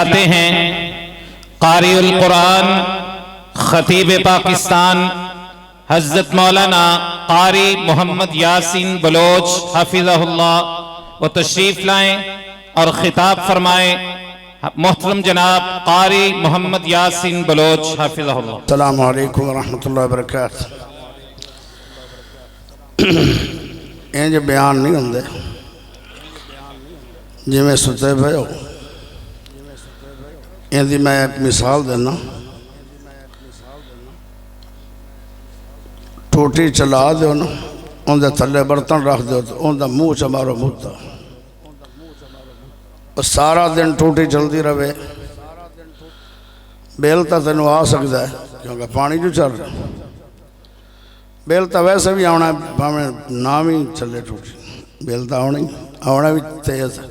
آتے ہیں قاری القرآن خطیب پاکستان حضرت مولانا قاری محمد یاسین بلوچ حفظہ اللہ، وہ تشریف لائیں اور خطاب فرمائیں۔ محترم جناب قاری محمد یاسین بلوچ حفظہ اللہ۔ السلام علیکم ورحمۃ اللہ وبرکاتہ۔ یہ بیان نہیں ہوندے جی میں ستے پہ ہو، یہ میں ایک مثال دینا۔ ٹوٹی چلا دیو نا، ان دے تھلے برتن رکھ دیو تو ان دا منہ چمارو مدتا، سارا دن ٹوٹی چلتی رہے، بیلتا تینوں آ سکتا ہے کیونکہ پانی جو چل رہا ہے، بیلتا ویسے بھی آنا ہے، ہمیں نام ہی چلے ٹوٹی، بیلتا آنا بھی تیز ہے۔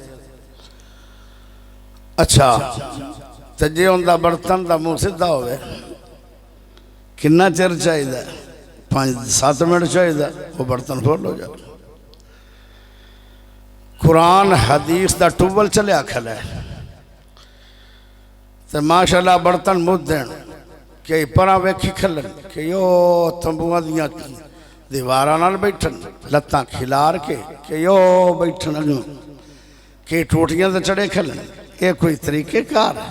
اچھا تو جی ان دا برتن دا منہ سدھا ہوئے کنا چر چاہیے؟ 5-7 منٹ چاہیے، وہ برتن فل ہو جائے۔ قرآن حدیث دا ٹوبل چلے آکھل ہے تو ماشاءاللہ برتن مد دین کہ پرا ویکھی کھلن کہ یو تنبوہ دیاں دیوارہ نال بیٹھن لتاں کھلار کے کہ یو بیٹھن اگوں کہ ٹوٹیاں دے چڑے کھلن۔ یہ کوئی طریقہ کار ہے؟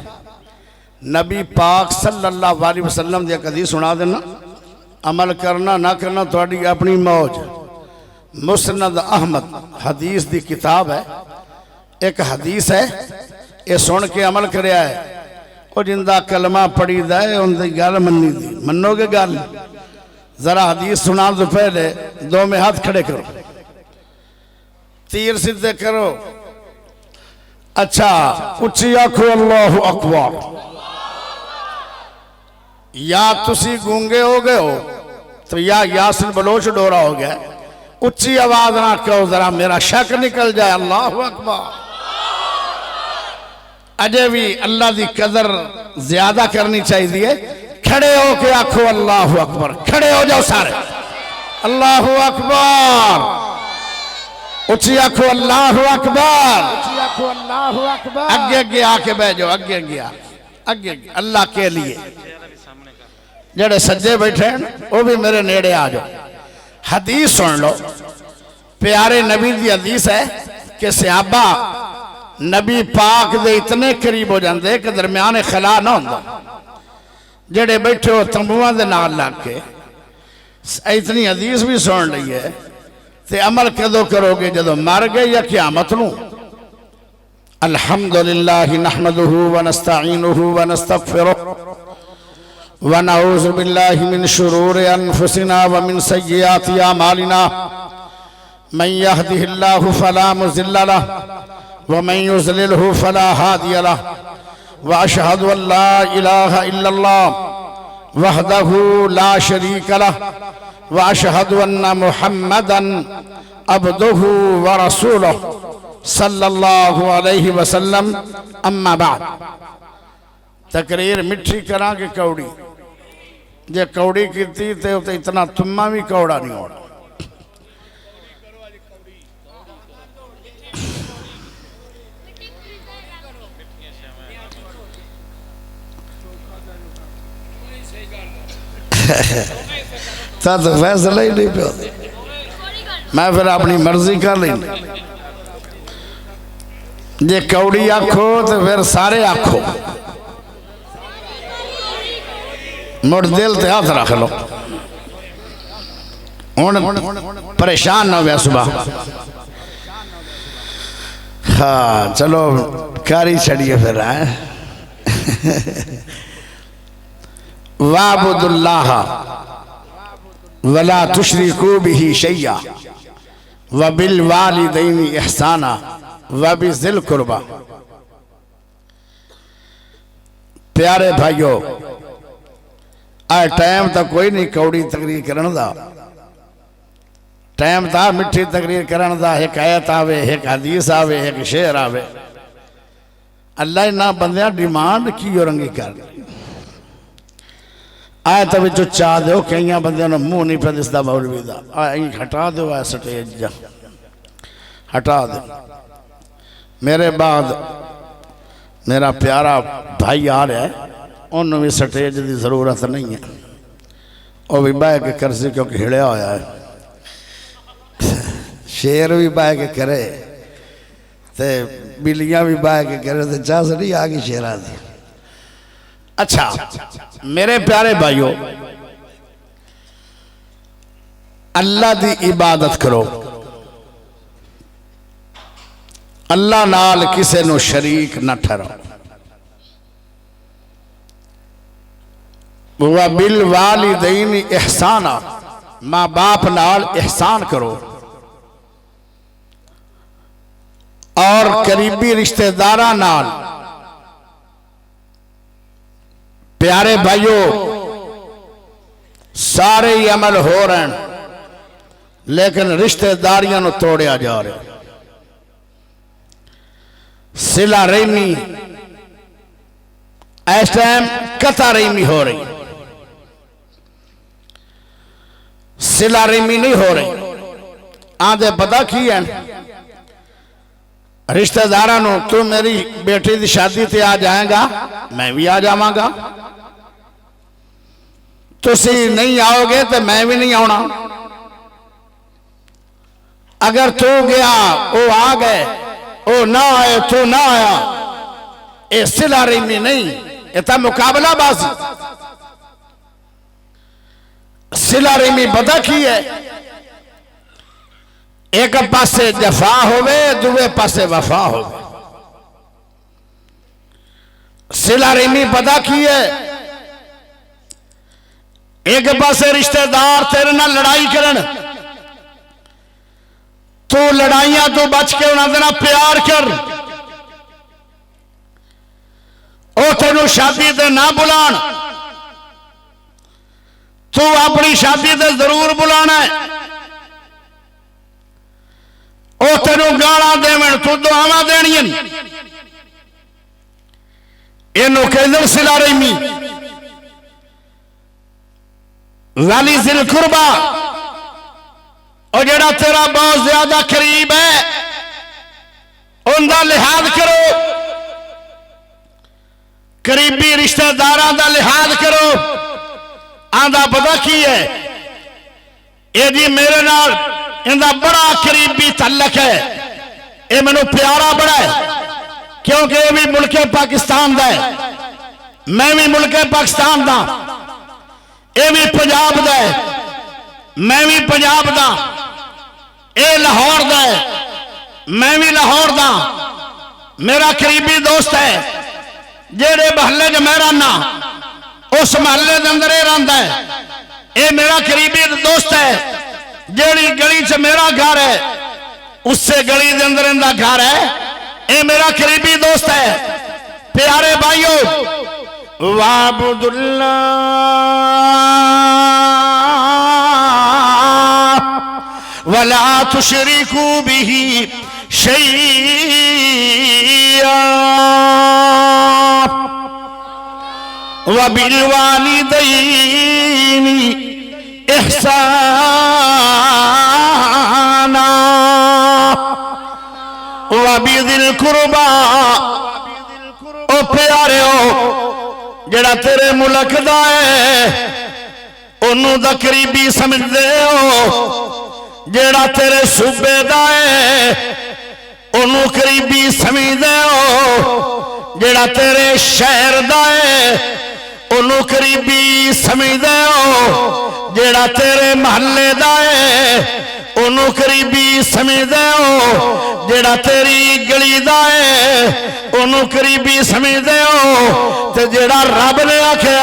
نبی پاک صلی اللہ علیہ وسلم دیا قدی سنا دینا، عمل کرنا نہ کرنا تو اپنی موج۔ مسند احمد حدیث دی کتاب ہے، ایک حدیث ہے، یہ سن کے عمل کریا ہے، اور جندہ کلمہ پڑھی دائے ان دی گال منی دی، منو گے گال؟ ذرا حدیث سنا دو، پہلے 2 میں ہاتھ کھڑے کرو، تیر سدھے کرو۔ اچھا اچھی آنکھو اللہ اکبر۔ یا تسی گونگے ہو گئے ہو تو یا یاسین بلوچ ڈورا ہو گیا، اچھی آواز نہ کہو ذرا میرا شک نکل جائے۔ اللہ اکبر۔ اجے بھی اللہ دی قدر زیادہ کرنی چاہیے، کھڑے ہو کے آنکھو اللہ اکبر، کھڑے ہو جاؤ سارے، اللہ اکبر، اچھی آنکھو اللہ اکبر، اگے اگے آکے بہ جاؤ، اگے اگے اگے اللہ کے لیے۔ جڑے سجے بیٹھے ہیں وہ بھی میرے نیڑے آ جاؤ۔ حدیث سن لو، پیارے نبی دی حدیث ہے کہ صحابہ نبی پاک دے اتنے قریب ہو جاندے کہ درمیان خلا نہ ہوندہ، جڑے بیٹھے ہو تنبوہ دے نال لگ کے اتنی حدیث بھی سن لئی ہے، تے عمل کدو کرو گے جدو مر گئے یا قیامت نو؟ الحمدللہ نحمدہ ونستعینہ ونستغفرہ ونعوذ باللہ من شرور انفسنا ومن سیئات اعمالنا من یہدہ اللہ فلا مضل لہ ومن یضللہ فلا ہادی لہ واشہد ان لا الہ الا اللہ وحدہ لا شریک لہ واشہد ان محمدا عبدہ ورسولہ صلی اللہ علیہ وسلم۔ اما بعد، تقریر مٹھی کرا کے کوڑی جے کوڑی کیتی تے اتنا تمہ بھی کوڑا نہیں ہوڑا۔ تا تو فیصلہ ہی نہیں پہ ہوتی، میں پھر اپنی مرضی کر لیں۔ جے کوڑی آکھو تو پھر سارے آکھو، مڑ دل تے ہاتھ رکھ لو، پریشان نہ ہویا صبح۔ ہاں چلو کاری چھڑیے پھر آئے۔ وَعْبُدُ اللَّهَ وَلَا تُشْرِكُوا بِهِ شَيْئًا وَبِالْوَالِدَيْنِ إِحْسَانًا وَبِذِي الْقُرْبَى۔ پیارے بھائیو، آئے ٹائم تا کوئی نہیں کوڑی تقریر کرن دا، ٹائم تا مٹھی تقریر کرن دا، ایک آیت آوے، ایک حدیث آوے، ایک شعر آوے۔ اللہ نہ بندیاں ڈیمانڈ کی اور رنگی کر آئے تب جو چاہ دے ہو کہیں بندیاں نے منہ نہیں پہ دس دا مولوی دا، آئے ہٹا دے آئے سٹیج جا ہٹا دے۔ میرے بعد میرا پیارا بھائی آ رہا ہے، انہوں بھی سٹیج دی ضرورت نہیں ہے، وہ بھی بہ کے کرسی کیونکہ ہڑیا ہویا ہے، شیر بھی بہ کے کرے تے بلیاں بھی بہ کے کرے تے چاہ سے نہیں آگی شیرہ دی۔ اچھا میرے پیارے بھائیو، اللہ دی عبادت کرو، اللہ نال کسے نو شریک نہ ٹھہراؤ، وَبِالْوَالِدَيْنِ احسانا، ماں باپ نال احسان کرو، اور قریبی رشتہ داراں نال۔ پیارے بھائیو سارے ہی عمل ہو رہے ہیں لیکن رشتہ داریاں نو توڑیا جا رہے، صلہ رحمی اس ٹائم قطع رحمی ہو رہی، صلہ رحمی نہیں ہو رہی۔ آدھے پتہ کی ہے رشتہ دارانو، تو میری بیٹی دی شادی تے آ جائیں گا، میں بھی آ جاواں گا، تسی نہیں آؤ گے تو میں بھی نہیں آنا، اگر تو گیا وہ آ گئے، وہ نہ آئے تو نہ آیا، اے صلہ رحمی نہیں، یہ تا مقابلہ بازی۔ صلہ رحمی پتہ کی ہے، ایک پاسے جفا ہوئے دوے پاسے وفا ہوئے۔ صلہ رحمی پتہ کی ہے، ایک پاسے رشتہ دار تیرے نہ لڑائی کرن، تو لڑائیاں تو بچ کے انہاں دینا پیار کر، او تینو شادی دے نہ بلان، تو اپنی شادی دے ضرور بلانا ہے، او تینو گالا دیون تو دعاواں دینین، اینو کہندے صلہ رحمی۔ والی ذی القربہ، اور جڑا تیرا بہت زیادہ قریب ہے ان دا لحاظ کرو، قریبی رشتہ داراں دا لحاظ کرو۔ آندہ پتہ کی ہے، اے جی میرے نال اندہ بڑا قریبی تعلق ہے، اے میں نو پیارا بڑا ہے کیونکہ اے بھی ملک پاکستان دا ہے، میں بھی ملک پاکستان دا، اے بھی پنجاب دا ہے، میں بھی پنجاب دا، اے لاہور دا ہے، میں بھی لاہور دا، میرا قریبی دوست ہے، جیڑے محلے جو میں رہنا اس محلے دے اندر اے رہندا ہے، اے میرا قریبی دوست ہے، جیڑی گلی سے میرا گھر ہے اس سے گلی دے اندر اندہ گھر ہے، اے میرا قریبی دوست ہے۔ پیارے بھائیو، وَعْبُدُ اللَّهَ وَلَا تُشْرِكُوا بِهِ شَيْئًا وَبِالْوَالِدَيْنِ احسانا وَبِذِي الْقُرْبَى۔ او پیارے ہو، جڑا تیرے ملک دا ہے انہوں دا قریبی سمجھ دے ہو، جڑا تیرے صوبے دا ہے انہوں قریبی سمجھ دے ہو، جڑا تیرے شہر دا ہے انہوں قریبی سمجھ دے ہو، جڑا تیرے محلے دا ہے انہوں قریبی سمجھ دے ہو، جڑا تیری گلی دا ہے انہوں قریبی سمجھ دے ہو، تے جڑا رب نے آکھے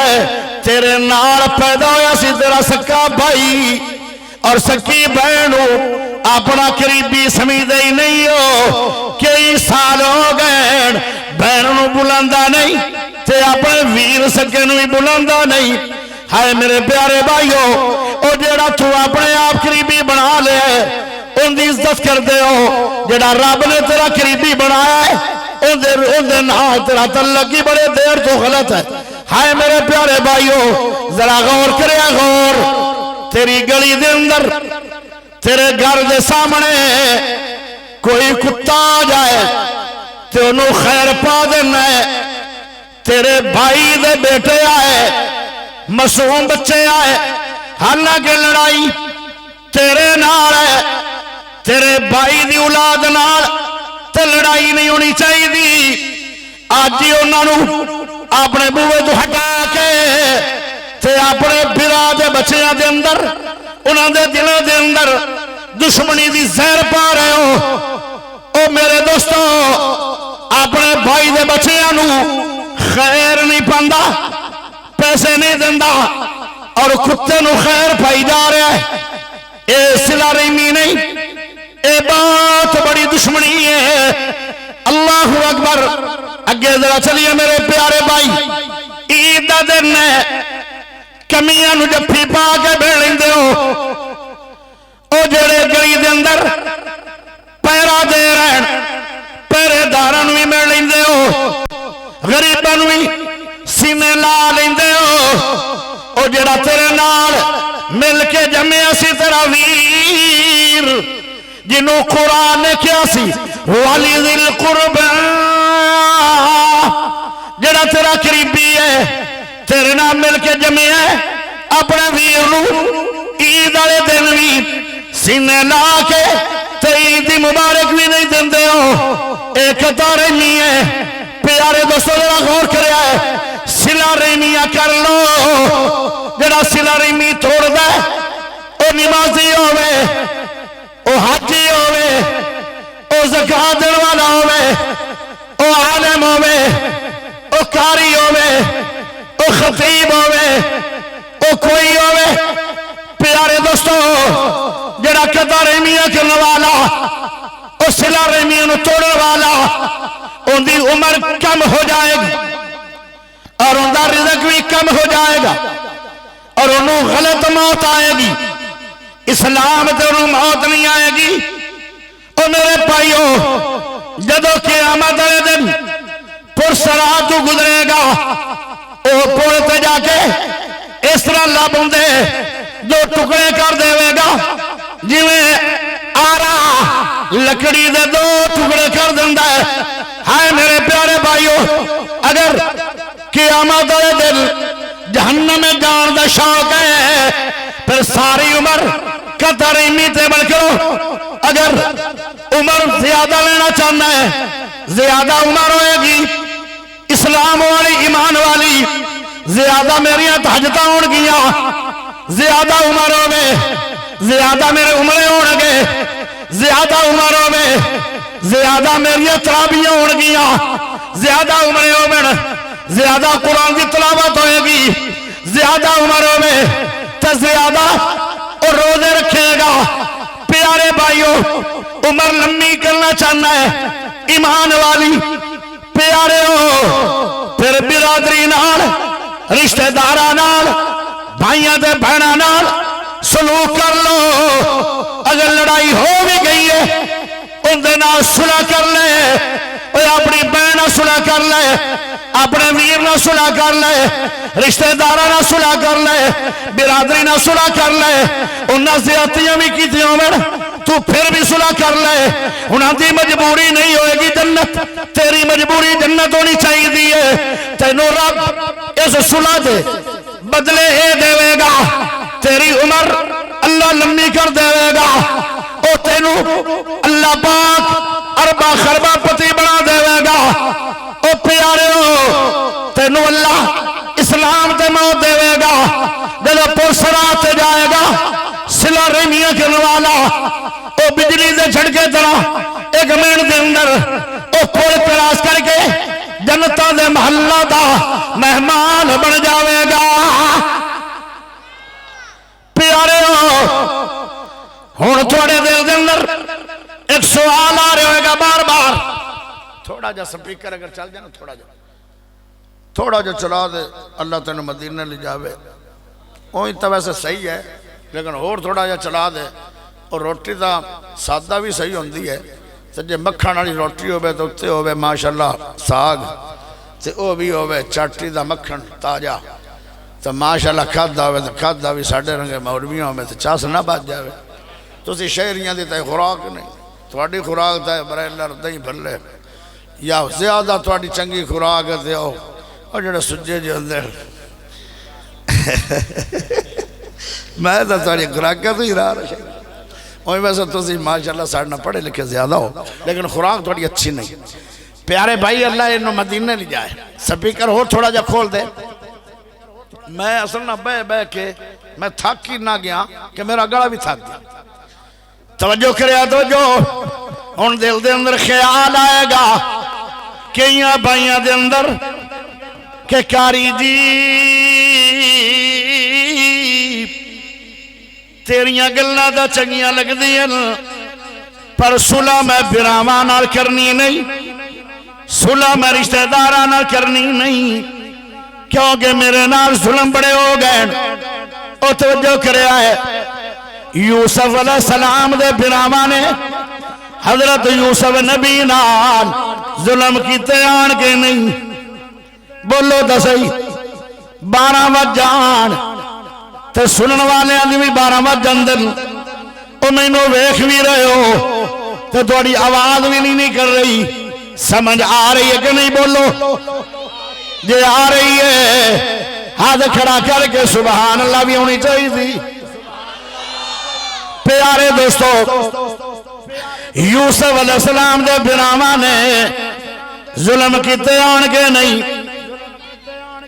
تیرے نال پیدا ہویا سی تیرا سکا بھائی اور سکی بہنو اپنا قریبی سمجھ دے ہی نہیں ہو، کئی سال ہو گئے بہنوں بلندہ نہیں تے اپنے ویر سکے نو ہی بلندہ نہیں۔ ہائے میرے پیارے بھائیو، او جڑا تو اپنے آپ قریبی بنا لے ان دی عزت کر دے ہو، جڑا رب نے تیرا قریبی بنایا ہے ان دے نال تیرا تعلق ہی بڑے دیر تو غلط ہے۔ ہائے میرے پیارے بھائیو، ذرا غور کریا غور، تیری گلی دے اندر تیرے گھر دے سامنے کوئی کتا آ جائے تے انہوں خیر پا دینا ہے. تیرے بھائی دے بیٹے آئے, معصوم بچے آئے, حالانکہ لڑائی تیرے نال ہے, تیرے بھائی دی اولاد نال تے لڑائی نہیں ہونی چاہیے دی. آج ہی انہوں اپنے بوئے تو ہٹا کے تے اپنے برا دے بچیاں دے اندر, انہوں دے دلوں دے اندر دشمنی دی زہر پا رہے ہو. او میرے دوستو, اپنے بھائی دے بچیاں نو خیر نہیں پاندا, پیسے نہیں دندا, اور کتے نو خیر پائی جا رہا ہے. اے صلہ رحمی نہیں, اے بات بڑی دشمنی ہے. اللہ اکبر. اگے ذرا چلیے میرے پیارے بھائی, عید دا دن ہے, کمیاں نو جفی پا کے بیٹھ لیندے ہو. او جڑے گلی دے اندر پیرا دے رہن, پیرے داراں نو بھی بیٹھ لیندے ہو, غریباں نو بھی سینے لا لیندے ہو. او جڑا تیرے نال مل کے جمعیا سی تیرا ویر, جنہوں قرآن نے کیا سی والی ذی القربہ, جڑا تیرا قریبی ہے, تیرے نال مل کے جمعیا ہے, اپنے ویر نو عید والے دن بھی سینے لا کے تے عید مبارک بھی نہیں دیندے ہو. ایک تارے نہیں ہے. پیارے دوستو ذرا غور کریا ہے, صلہ رحمیاں کر لو. جڑا صلہ رحمی توڑ دے او نمازی ہوئے, او حاجی ہوئے, او زکاة دین والا ہوئے, او عالم ہوئے, او قاری ہوئے, او خطیب ہوئے, او کوئی ہوئے. پیارے دوستو, جڑا قطع رحمیاں کرنے والا, او صلہ رحمیاں نو توڑنے والا, ان دی عمر کم ہو جائے گی, اور ان دا رزق بھی کم ہو جائے گا, اور انہوں غلط موت آئے گی. اسلام تے انہوں موت نہیں آئے گی. او میرے بھائیو, جدو قیامت والے دن پرسرات تو گزرے گا, او پورتے جا کے اس طرح لب ہوندے دو ٹکڑے کر دے گا, جویں آرا لکڑی دے دو ٹکڑے کر دیندا ہے. ہائے میرے پیارے بھائیو, اگر قیامت والے دن جہنم میں جان دا شوق ہے, پھر ساری عمر قطع رحمی تے عمل کرو. اگر عمر زیادہ لینا چاہنا ہے, زیادہ عمر ہوئے گی, اسلام والی ایمان والی, زیادہ میری تہجداں ہون گیاں, زیادہ عمر ہوئے, زیادہ میرے عمرے ہون گے, زیادہ عمر ہوئے, زیادہ میری ترابیاں ہون گیاں, زیادہ عمرے ہوئے, زیادہ قرآن کی تلاوت ہوئے گی, زیادہ عمر ہوئے, تو زیادہ اور روزے رکھے گا. پیارے بھائیو, عمر لمبی کرنا چاہنا ہے ایمان والی, پیارے ہو, پھر برادری نال, رشتہ داراں نال, بھائیاں دے بہناں نال سلوک کر لو. اگر لڑائی ہو بھی گئی ہے, ان دے نال صلح کر لے, اپنی بہن صلح کر لے, اپنے ویر نہ صلح کر لے, رشتہ داراں نہ صلح کر لے, برادری نہ صلح کر لے. انہاں زیادتیاں بھی کیتیاں ہوئے, تو پھر بھی صلح کر لے. انہاں دی مجبوری نہیں ہوئے گی جنت, تیری مجبوری جنت ہونی چاہیے دیئے. تینوں رب اس صلح دے بدلے اے دے گا, تیری عمر اللہ لمبی کر دے گا. او تینوں اللہ پاک اربا خربا پتی بنا دے گا. او پیارے ہو, تینوں اللہ اسلام تے موت دے گا. جب پرسرات جائے گا, صلہ رحمیاں کرنے والا, او بجلی دے جھڑکے طرح ایک منٹ دے اندر او پھول تراش کر کے جنتاں دے محلہ دا مہمان بن جاوے گا. پیارے ہو, ہون تھوڑے دیر دے اندر ایک سوال آ رہے ہوئے گا بار بار. تھوڑا جا سپیکر اگر چل جائے نا, تھوڑا جا چلا دے, اللہ تینوں مدینہ لے جاوے. وہی تو ویسے صحیح ہے, لیکن اور تھوڑا جا چلا دے. اور روٹی دا سادہ بھی صحیح ہوندی ہے, تو جے مکھن والی روٹی ہوئے تو اتنے ہوئے ماشاءاللہ ساگ, تے او بھی ہوئے چاٹی دا مکھن تازہ, تو ماشاءاللہ کھادا ہوئے تو کھادا بھی ساڑھے رنگے مولویاں ہوئے تو چاس نہ بات جاوے. تو اسی شہریاں دی تے خوراک نہیں, تھوڑی خوراک تے بریلر دہی بھلے, یا زیادہ تھوڑی چنگی خوراک ہے اور جڑے سجے جو اندر میں تو تھوڑی خوراک تو ہی رہا رہا اور ویسے تو ماشاءاللہ ساڑھنا پڑھے لکھے زیادہ ہو لیکن خوراک تھوڑی اچھی نہیں پیارے بھائی اللہ انہوں مدینے لے جائے سپیکر ہو تھوڑا جا کھول دے میں اصل نہ بے کے میں تھک ہی نہ گیا کہ میرا گڑا بھی تھک گیا توجہ کریا توجہ ان دل دے اندر خیال آئے گا کئیاں بھائیاں دے اندر کہ کاری جی تیریاں گلنا دا چنگیاں لگ دیا پر صلح میں براواں نال کرنی نہیں صلح میں رشتہ داراں نال کرنی نہیں کیونکہ میرے نال ظلم بڑے ہو گئے او توجہ کریا ہے یوسف علیہ السلام دے براواں نے حضرت یوسف نبی نال ظلم کیتے آن کے نہیں بولو دسائی 12 وجان تے سنن والے آدھی بھی 12 وجندن او میں نو ویکھ بھی رہے ہو تے تھوڑی آواز بھی نہیں کر رہی سمجھ آ رہی ہے کہ نہیں بولو جے آ رہی ہے ہاتھ کھڑا کر کے سبحان اللہ بھی ہونی چاہیے تھی پیارے دوستو یوسف علیہ السلام دے براواں نے ظلم کیتے آن کے نہیں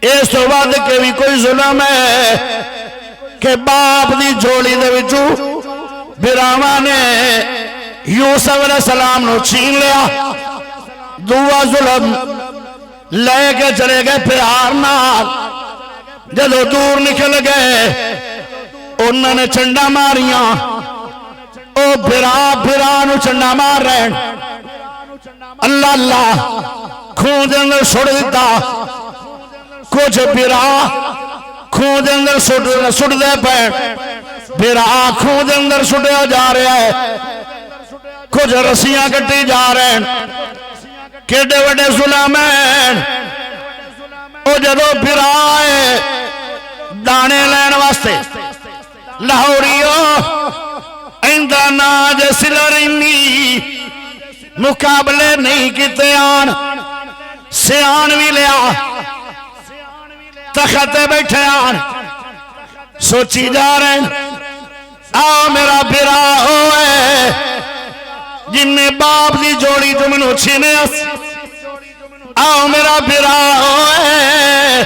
اس تو بعد کے بھی کوئی ظلم ہے کہ باپ دی جھولی دے وچوں براواں نے یوسف علیہ السلام نو چھین لیا دعا ظلم لے کے چلے گئے پیار نال جدو دور نکل گئے انہوں نے چنڈا ماریاں او بھرا نو چنڈا مار رہے اللہ اللہ خون دے اندر سڑ دیتا کچھ بھرا خون دے اندر سڑ دے پہ بھرا خون دے اندر سڑیا جا رہا ہے کچھ رسیاں کٹی جا رہے ہیں کیڑے وڈے ظلم ہیں او جدو بھرا ہے دانے لین واسطے لاہوریو ایندہ ناج سلرینی مقابلے نہیں کیتے آن سیان بھی لیا تختے بیٹھے آن سوچی جا رہے ہیں آؤ میرا بھرا ہوئے جن نے باپ دی جوڑی تو منو چھینے اس آؤ میرا بھرا ہوئے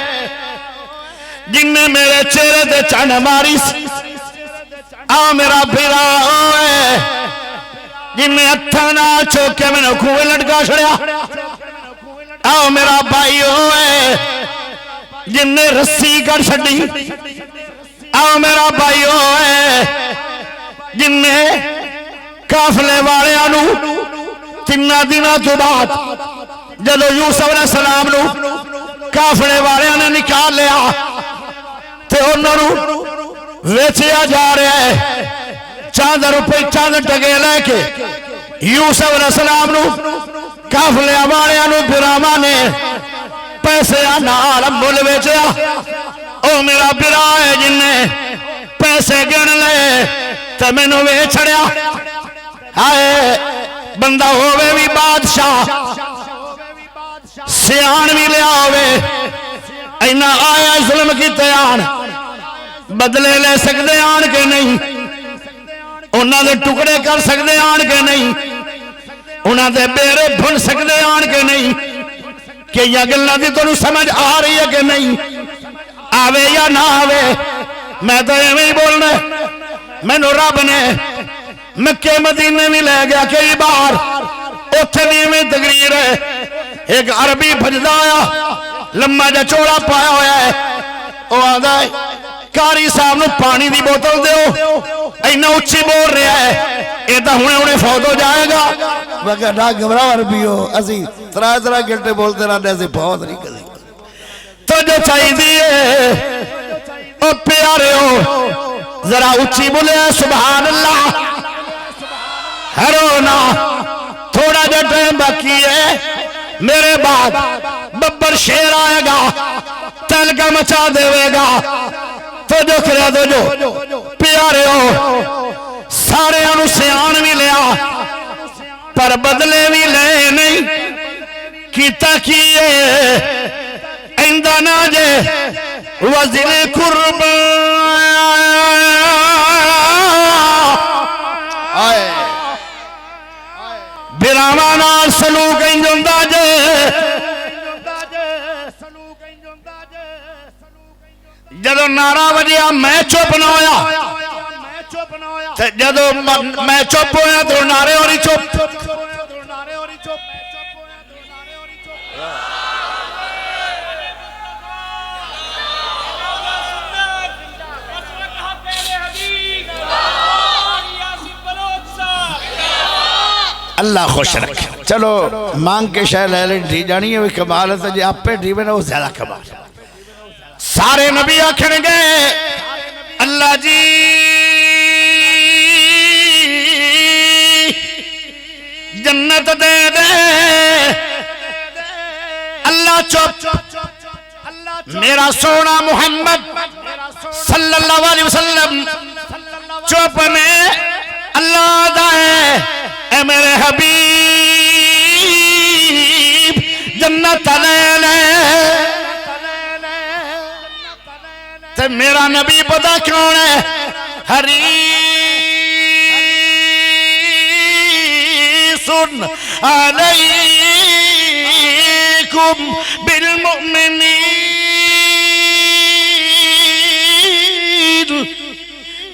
جن نے میرے چہرے دے چاند ماری آؤ میرا بھرا ہوئے جن نے اتھانا چوکے میں نے کھوئے لٹکا چھڑیا آؤ میرا بھائی ہوئے جن نے رسی کر چھڑی آؤ میرا بھائی ہوئے جن نے کافلے والے آنو تینہ دینہ تو بات جدو یوسف علیہ السلام نو کافلے والے آنے نکال لیا تے انہوں نو ویچیا جا رہا ہے چاند روپے چاند ٹگے لے کے یوسف علیہ السلام نو کافلے والے آنو براواں نے پیسے نال مل ویچیا او میرا برا ہے جن نے پیسے گن لے تے میں نو ویچڑیا آئے بندہ ہوئے بھی بادشاہ سیان بھی لیا ہوئے اینا آیا ظلم کی تیان بدلے لے سکتے آن کے نہیں انہاں دے ٹکڑے کر سکتے آن کے نہیں انہاں دے بیرے بھن سکتے آن کے نہیں کہ یہ گلنا دی تو سمجھ آ رہی ہے کہ نہیں آوے یا نہ آوے میں تو یہ نہیں بولنا میں نو رب نے مکہ مدینے میں لے گیا کئی بار اتنی میں تقریر ہے ایک عربی بھجدہ آیا لمبا جا چوڑا پایا ہویا ہے وہ آدھا ہے کاری صاحب نے پانی دی بوتل دیو اینا اچھی بول رہا ہے ایتا ہونے فوت ہو جائے گا مگر نہ گھبراؤ عربی ہو اسی طرح گھنٹے بولتے رہنے ایسے بہت نہیں کری تو جو چاہی دیئے او پیارے ہو ذرا اچھی بولے سبحان اللہ ہرونا تھوڑا جو ٹائم باقی ہے میرے بعد ببر شیر آئے گا تل کا مچا دے گا تو جو کریا تو جو پیارے ہو سارے انو سیان بھی لیا پر بدلے بھی لے نہیں کیتا کیے ایندہ نہ جے وزن قربان براوانا سلوک انجندہ جے جدو نعرہ وجیا میں چپ نہ ہویا جدو میں چپ ہویا تو نعرے اور ہی چپ اللہ خوش رکھے چلو مانگ کے شاہ لے لیں ڈھی جانی ہے وہ کمال ہے جی آپ پہ ڈھی میں نا وہ زیادہ کمال ہے سارے نبی آکھن گئے اللہ جی جنت دے دے اللہ چپ میرا سونا محمد صلی اللہ علیہ وسلم چپ نے اللہ دائے اے میرے حبیب جنت لے لے تے میرا نبی پتہ کون ہے حریص علیکم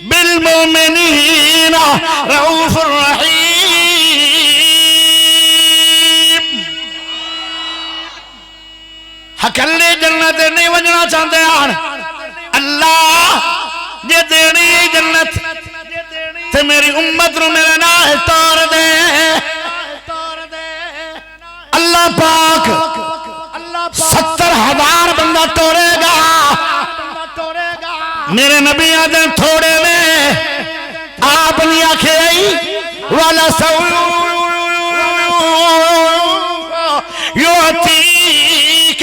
بالمؤمنین رؤوف الرحیم ہکلے جنت نہیں وجنا چاہتے ہیں اللہ یہ دینی جنت تے میری امت رو میرے ناہ تار دے اللہ پاک 70,000 بندہ توڑے گا میرے نبی آدھے تھوڑے میں آپ نے آکھے آئی والا یعطیک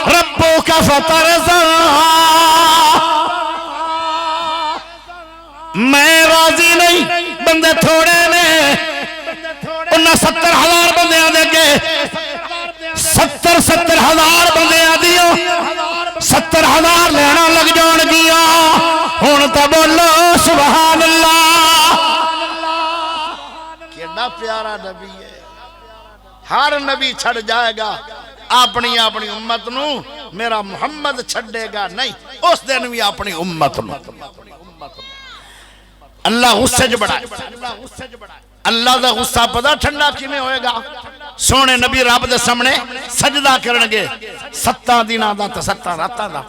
ربک فترضا میں راضی نہیں بندے تھوڑے میں انہا 70,000 بندے آدھے کے 70,000 بندے آدھیوں 70,000 لینا لگ جان گیا ہون تا بولو سبحان اللہ کیڑا پیارا نبی ہے ہر نبی چھڑ جائے گا اپنی امت نو میرا محمد چھڑے گا نہیں اس دن بھی اپنی امت نو اللہ غصے جو بڑھائے اللہ دا غصہ پتا ٹھنڈا کی میں ہوئے گا سونے نبی رب دے سامنے سجدہ کرنگے 7 دن آدھا تا 7 راتہ دا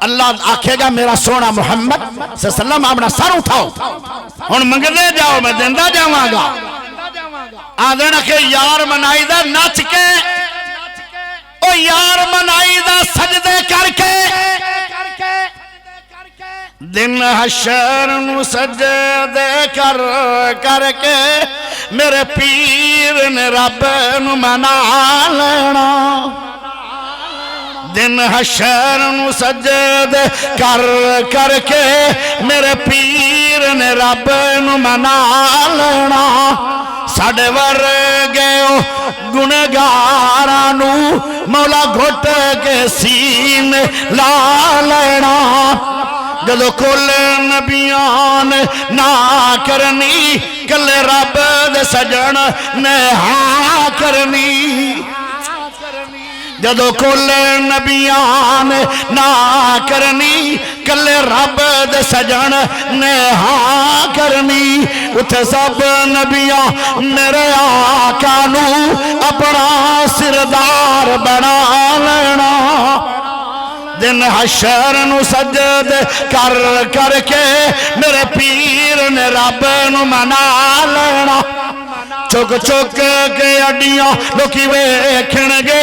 اللہ آکھے گا میرا سونا محمد صلی اللہ علیہ وسلم اپنا سر اٹھاؤ ہون منگلے جاؤ میں دندہ جاؤں گا آدھنا کہ یار منائی دا نچ کے او یار منائی دا سجدے کر کے دن حشر نو سجدے کر کے میرے پیر نے رب نو منا لینا دن حشر نو سجدے کر کے میرے پیر نے رب نو منا لینا ساڑھے ور گئے گنگارانو مولا گھٹ کے سین لا لینا جدو کل نبیان نہ کرنی کل رب دے سجن نے ہاں کرنی جدو کل نبیان نہ کرنی کل رب دے سجن نے ہاں کرنی اتھے سب نبیان میرے آقا نو اپنا سردار بنا لینا دن حشر نو سجد کر کے میرے پیر نے رب نو منا لینا چک کے اڈیاں لوکی ویکھنگے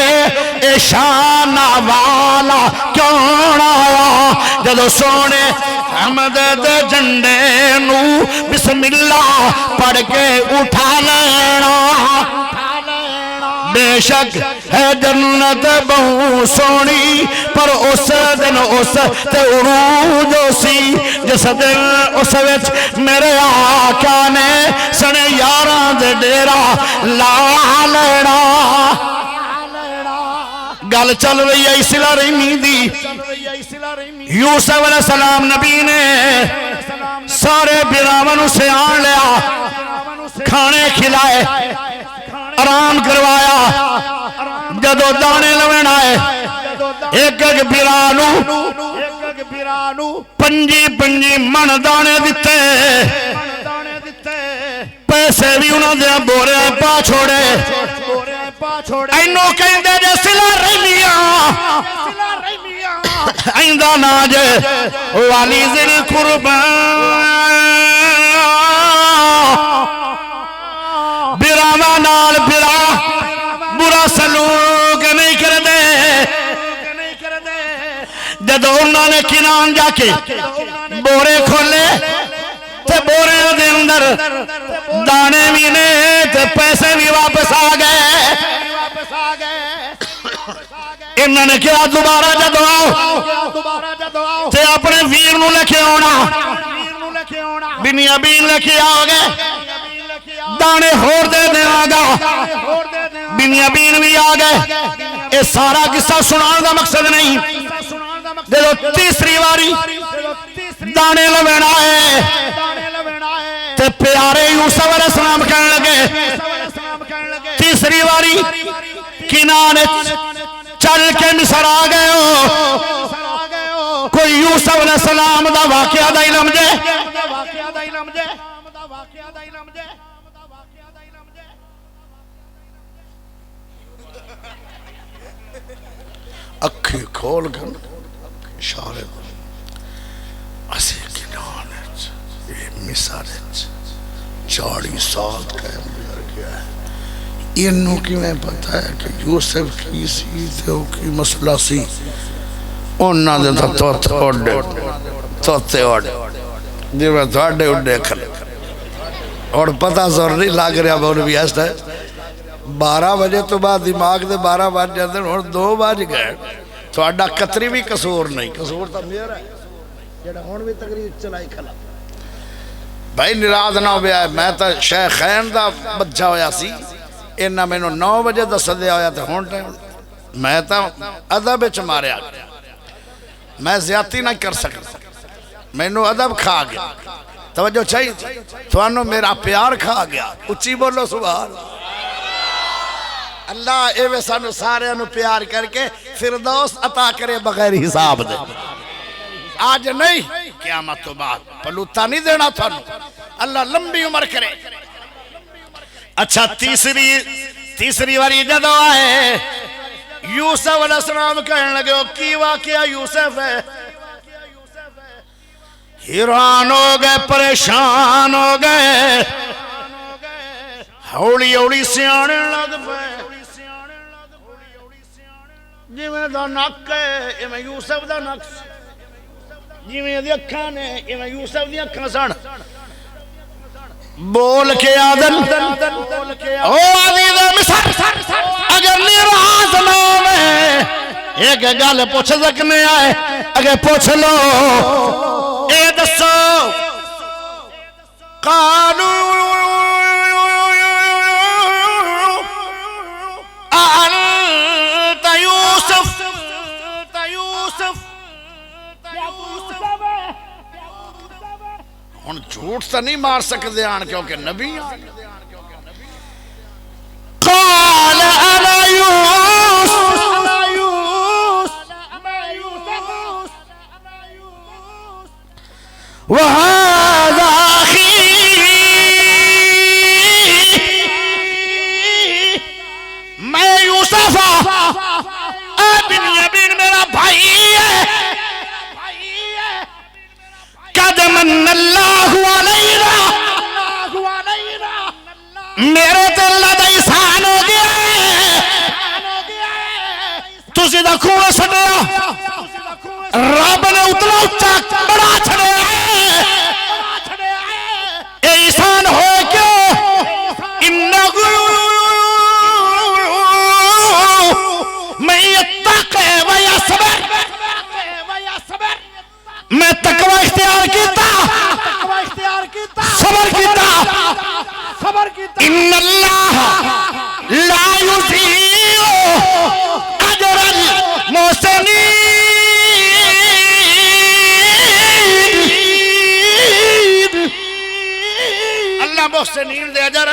اے شان والا کیوں آیا جدو سونے حمد دے جنڈے نو بسم اللہ پڑھ کے اٹھا لینا بے شک ہے جنت بہو سونی پر اس دن اس تے عروج سی جس دن اس وچ میرے آقا نے سنے یاراں دے ڈیرا لا لینا گل چل رہی ہے صلہ رحمی دی یوسف علیہ السلام نبی نے سارے براہمن سے آن لیا کھانے کھلائے آرام کروایا جدو دانے لوین آئے ایک ایک برانو پنجی پنجی من دانے دیتے پیسے بھی انہوں دے بورے پا چھوڑے اینو کہیں دے جے صلہ رحمیاں آئندہ ناجے والی ذل قربان براما نال برا سلوک نہیں کر دے جدو انہوں نے کنان جا کے بورے کھولے تے بورے دے اندر دانے بھی نے تے پیسے بھی واپس آ گئے انہوں نے کیا دوبارہ جدو آؤ تے اپنے ویر نو لکھے ہونا بنیامین لکھے آگے دانے ہور دے دے آگا بنیامین بھی آگے اے سارا قصہ سنان دا مقصد نہیں دیکھو تیسری واری دانے لوین آئے تے پیارے یوسف علیہ السلام کہنے لگے تیسری واری کنانے چل کے مصر آ گئے ہو کوئی یوسف علیہ السلام دا واقعہ دا علم دے اکھی کھول کر اشارے اسی کنانچ یہ مصرچ 40 سال قائم گیا ہے انہوں کی میں پتا ہے کہ یوسف کی سی تھے کی مسئلہ سی انہاں دے تو توتے اوڑے دیوہ توڑے اڑے کھلے اور پتہ زور نہیں لاگ رہا مولوی ایسا ہے 12 بجے تو بعد دماغ دے 12 بج جاندے اور 2 بج گئے تو اڈا قطری بھی قصور نہیں قصور تا میرا ہے جڑا ہون بھی تقریب چلائی کھلا بھائی نراض نہ ہو گیا ہے میں تا شیخین دا بچہ ہویا سی انہا میں 9 بجے دا صدے آیا تھا ہون ٹائم میں تا ادب چمارے آگیا میں زیادتی نہ کر سکتا میں ادب کھا گیا توجہ چاہیے تو انہوں میرا پیار کھا گیا اچھی بولو سبحان اللہ ایوے سانو سارے انہوں پیار کر کے فردوس عطا کرے بغیر حساب دے آج نہیں قیامت تو بعد پلوتا نہیں دینا تھا اللہ لمبی عمر کرے اچھا تیسری واری جدو آئے یوسف علیہ السلام کہنے لگے وہ کی واقعہ یوسف ہے حیران ہو گئے پریشان ہو گئے ہوڑی ہوڑی سیانے لگ پہ جی میں دا نک ہے یہ میں یوسف دا نک جی میں دی اکھاں نے یہ میں یوسف دی اکھاں سن بول کے آدن او عزیز مصر اگر نیراز نام ہے ایک گل پوچھ سکنے آئے اگر پوچھ لو اے دسو قالو انت یوسف ہن جھوٹ تا نہیں مار سکتے آن کیونکہ نبی قال انا یوسف وهذا اخي میں یوسف بنیامین میرا بھائی ہے قد من اللہ علینا میرے تے اللہ دا احسان ہو گیا تسی دا کھوڑا سٹیا رب نے اتنا اچھا بڑا چھڑے اے احسان ہوئے کیوں انہو میں اتقے ویصبر میں تقوی اختیار کیتا صبر کیتا ان اللہ لا یضیع اجر محسنین دے اجر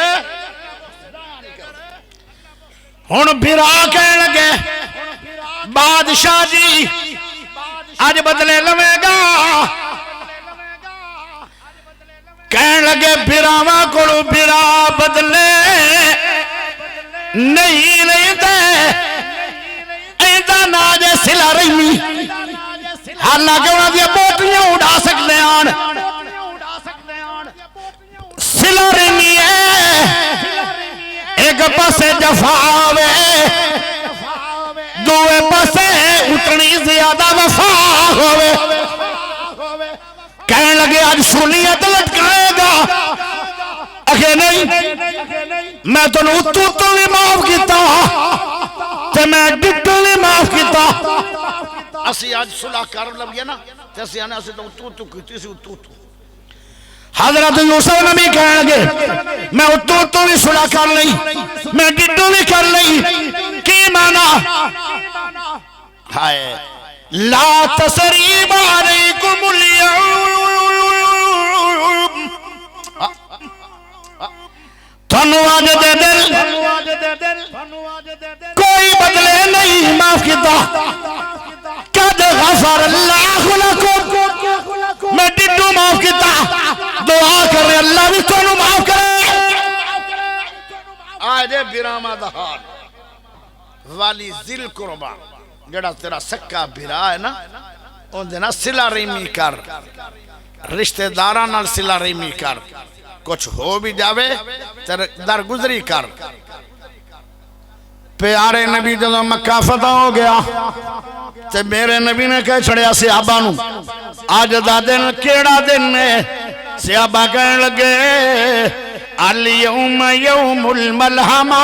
ہن بھرا کہن لگے بادشاہ جی اج بدلے لوے گا کہن لگے بھراواں کولوں بھرا بدلے نہیں نہیں دے ایندا نا جے سلا رحمی حالانکہ انہاں دی بوٹیاں اڑا سکدے آن سلا رحمی ہے ایک پاسے جفاوے دوے پاسے اتنی زیادہ وفا ہوئے کہنے لگے آج سنیت لٹکائے گا اکھے نہیں میں تو اتو بھی معاف کیتا تے میں ڈٹو بھی معاف کیتا اسی آج صلح کر لگیا نا تے اسی آنے اسی تو اتو کیتی سی اتو حضرت یوسف نبی کہنے لگے میں اتو بھی صلح کر لئی میں ڈٹو بھی کر لئی کی مانا ہائے لا تسریب علیکم اليوم تھنو آج دے دل کوئی بدلے نہیں معاف کیتا قد غفر اللہ لکم میں ڈٹو معاف کیتا دعا کرے اللہ بھی تھنو معاف کرے آج براما دہار والی ذل قربا جڑا تیرا سکا بھرا ہے نا ان دینا سلا ریمی کر رشتہ داران نال سلا ریمی کر کچھ ہو بھی جاوے تیرے در گزری کر پیارے نبی جدو مکہ فتح ہو گیا تے میرے نبی نے کہہ چھڑیا صحابہ نو آج دا دن کیڑا دن ہے صحابہ کہنے لگے اليوم یوم الملحمہ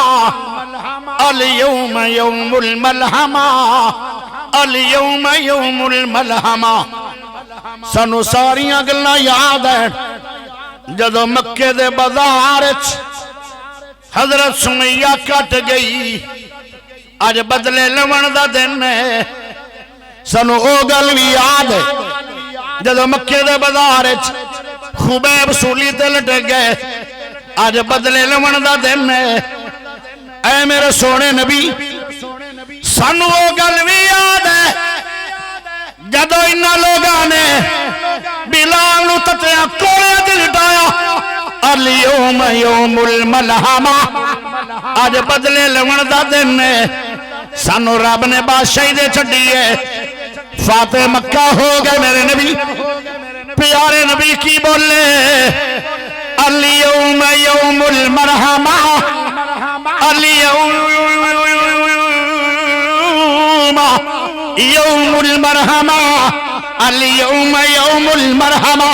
اليوم یوم الملحمہ اليوم یوم الملحمہ سنو ساریاں گلنا یاد ہے جدو مکے دے بازار حضرت سمیہ کٹ گئی آج بدلے لون دا دن ہے سنو او گل بھی یاد ہے جدو مکے دے بازار خبیب سولی تے لٹے گئے آج بدلے لون دا دن ہے اے میرے سونے نبی سانو وہ گل بھی یاد ہے جدو انہاں لوگاں نے بلال نو تتیاں کولے تے لٹایا اليوم یوم الملحمہ آج بدلے لون دا دن ہے سانو رب نے بادشاہی دے چھڈی ہے فاتح مکہ ہو گئے میرے نبی پیارے نبی کی بولے اليوم یوم المرحمہ اليوم یوم المرحمہ اليوم یوم المرحمہ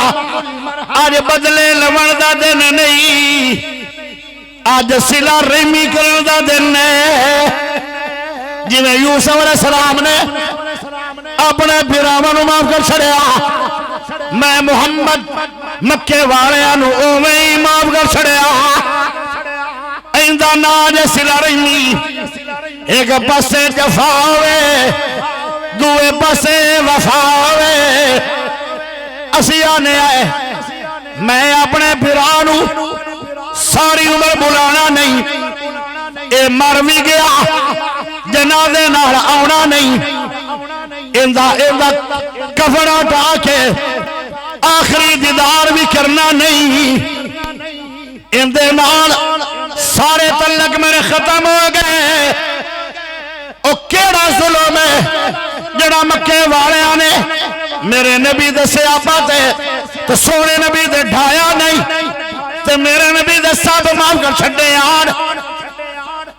آج بدلے لون دا دن نہیں آج صلہ رحمی کرن دا دن ہے جی میں یوسف علیہ السلام نے اپنے بھراواں نو معاف کر چھڑیا میں محمد مکے والیاں نو اوویں ہی معاف کر چھڑیا ایندا ناج صلہ رحمی ایک پاسے جفا ہوئے دوے پاسے وفا ہوئے اسی آنے آئے میں اپنے بھرا نو ساری عمر بلانا نہیں اے مر بھی گیا جنازے نال آونا نہیں اندہ کفن اٹھا کے آخری دیدار بھی کرنا نہیں اندے نال سارے تعلق میرے ختم ہو گئے او کیڑا ظلم ہے جڑا مکے والیاں نے میرے نبی دے صحابہ تے تو سونے نبی دے ڈھایا نہیں تے میرے نبی دے سب معاف کر چھڈے آن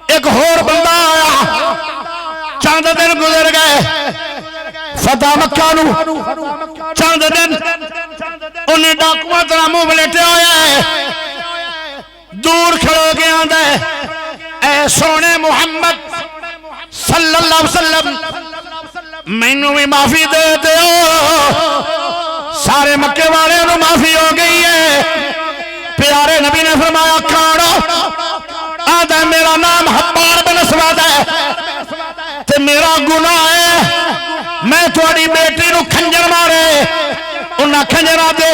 ایک ہور بندہ آیا چاند دن گزر گئے فتح مکہ نو چاند دن انہیں ڈاکوان طرح منہ بلیٹے ہویا ہے دور کھڑو گیا دے اے سونے محمد صلی اللہ علیہ وسلم مینوں بھی معافی دے دیو سارے مکے والے نو معافی ہو گئی ہے پیارے نبی نے فرمایا کھاڑو آدھا میرا نام حبار بن اسود ہے تے میرا گناہ ہے میں تھوڑی بیٹی نو کھنجر مارے انہاں کھنجرہ دے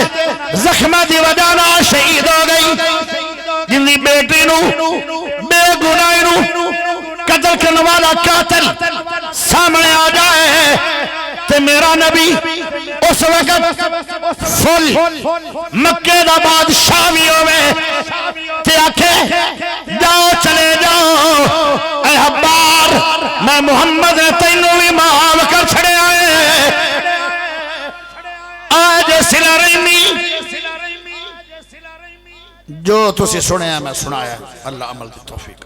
زخمہ دی وجہ نہ شہید ہو گئی نو بے گناہ نو قتل کرنے والا قاتل سامنے آ جائے تے میرا نبی اس وقت فل مکے دا بادشاہ بھی ہوئے تے آکھے جاؤ چلے جاؤ اے حبار میں محمد نے تینوں بھی معاف کر چھڑے آئے آج سلا رحمی جو تسی سنے ہیں میں سنایا اللہ عمل کی توفیق